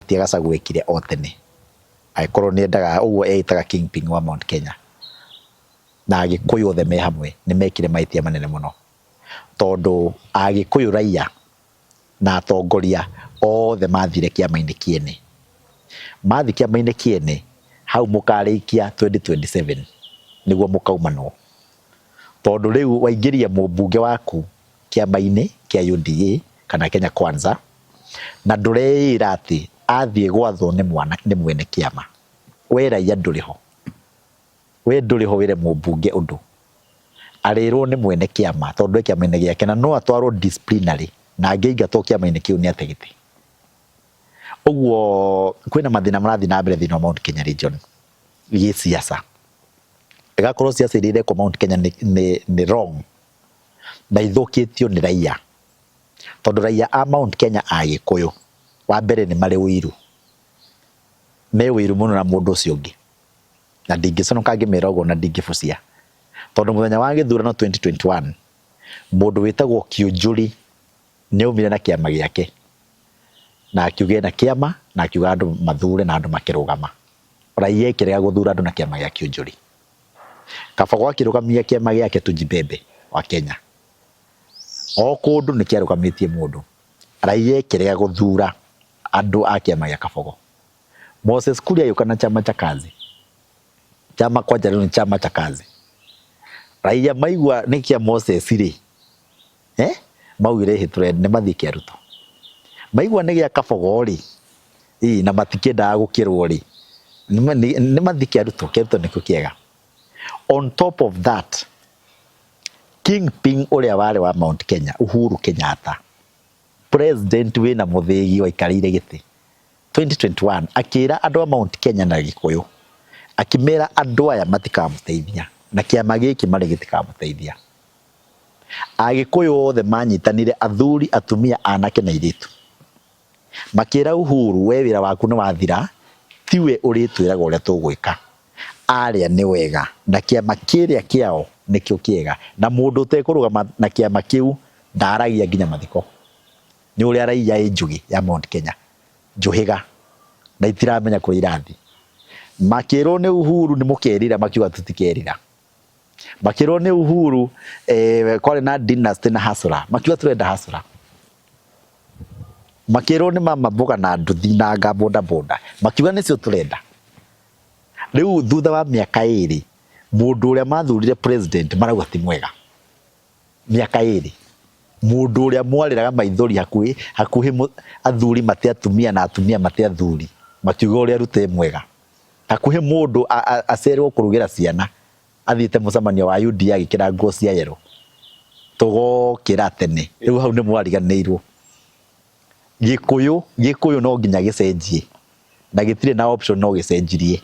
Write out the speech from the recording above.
mahĩtia Gachagua ekire o tene agĩkorwo nĩ endaga ũguo eitaga kingpin wa Mount Kenya na Agĩkũyũ othe me hamwe nĩ mekire mahĩtia manene mũno tondũ Agĩkũyũ raia na atongoria othe mathire kĩama-inĩ kĩene mathi kĩama-inĩ kĩene hau mũkarĩkia 2027 nĩguo mũkaumanwo tondũ rĩu waingĩria mũmbunge waku kĩama-inĩ kĩa UDA kana Kenya Kwanza na ndũreĩra atĩ athiĩ gwathwo nĩ mwene kĩama we raia ndũrĩ ho we ndũrĩ ho wĩre mũmbunge ũndũ arĩrwo nĩ mwene kĩama tondũ kĩama-inĩ gĩake na no atwarwo disciplinary na angĩingatwo kĩama-inĩ kĩu nĩ ategete ũguo kwĩna mathĩna marathiĩ na mbere thĩinĩ wa Mount Kenya region gĩ siasa ĩgakorwo siasa iria irekwo Mount Kenya nĩ wrong na ithũkĩtio nĩ raia tondũ raia a Mount Kenya Agĩkũyũ wa mbere nĩ marĩ ũiru me ũiru mũno na mũndũ ũcio ũngĩ na ndingĩconoka ngĩmera ũguo na ndingĩbucia tondũ mũthenya wa gĩthurano 2021 mũndũ wĩtagwo Kĩũnjũri nĩ aumire na kĩama gĩake na akiuga na kĩama na akiuga andũ mathure na andũ makĩrũgama raia ĩkĩrega gũthura andũ na kĩama gĩa Kĩũnjũri Kabogo akĩrũgamia kĩama gĩake Tujibebe wa Kenya o kũndũ nĩ kĩarũgamĩtie mũndũ raia ĩkĩrega gũthura andũ a kĩama gĩa Kabogo Moses Kuria yuka na chama cha kazi chama kwa jaribu ni chama cha kazi raia maigua nĩ kĩa Moses rĩ maugire hitũre nĩ mathi kĩaruto maigua nĩ gĩa Kabogo rĩ na matikĩndaga gũkĩrwo rĩ nĩ mathi kĩaruto nĩkĩo kĩega on top of that kingpin ũrĩa warĩ wa Mount Kenya Uhuru Kenyatta president wĩna mũthĩgi waikarĩire gĩtĩ 2021 akĩra andũ a Mount Kenya na Gĩkũyũ akĩmera andũ aya matikamũteithia na kĩama gĩkĩ marĩ gĩtikamũteithia Agĩkũyũ othe manyitanire athuri atumia anake na airĩtu makĩra Uhuru we wĩra waku nĩ wathira tiwe ũrĩtwĩraga ũrĩa tũgwĩka arĩa nĩ wega na kĩama kĩrĩa kĩao nĩkĩo kĩega na mũndũ ũtekũrũgama na kĩama kĩu ndaragia nginya mathiko nĩ ũrĩa raia njũgĩ ya Mount Kenya njũhĩga na itiramenya kũrĩa irathi makĩrwo nĩ Uhuru nĩ mũkerira makiuga tutikerira makĩrwo nĩ Uhuru kwarĩ na dynasty na hasura makiuga tũrenda hasura makĩrwo nĩ mama mboga na nduthi na ngaboda boda makiuga nĩcio tũrenda rĩu thutha wa mĩaka 2 mũndũ ũrĩa mathurire president marauga ti mwega mĩaka 2 mũndũ ũrĩa mwarĩraga maithori hakuhĩ athuri mate atumia na atumia mate athuri makiuga ũrĩa rute mwega hakuhĩ mũndũ acerwo kũrugĩra ciana athiĩte mũcemanio wa UDA agĩkĩra nguo cia yero tũgokĩra tene rĩu hau nĩ mwariganĩirwo Gĩkũyũ no nginya gĩcenjie na gĩtirĩ na option no gĩcenjirie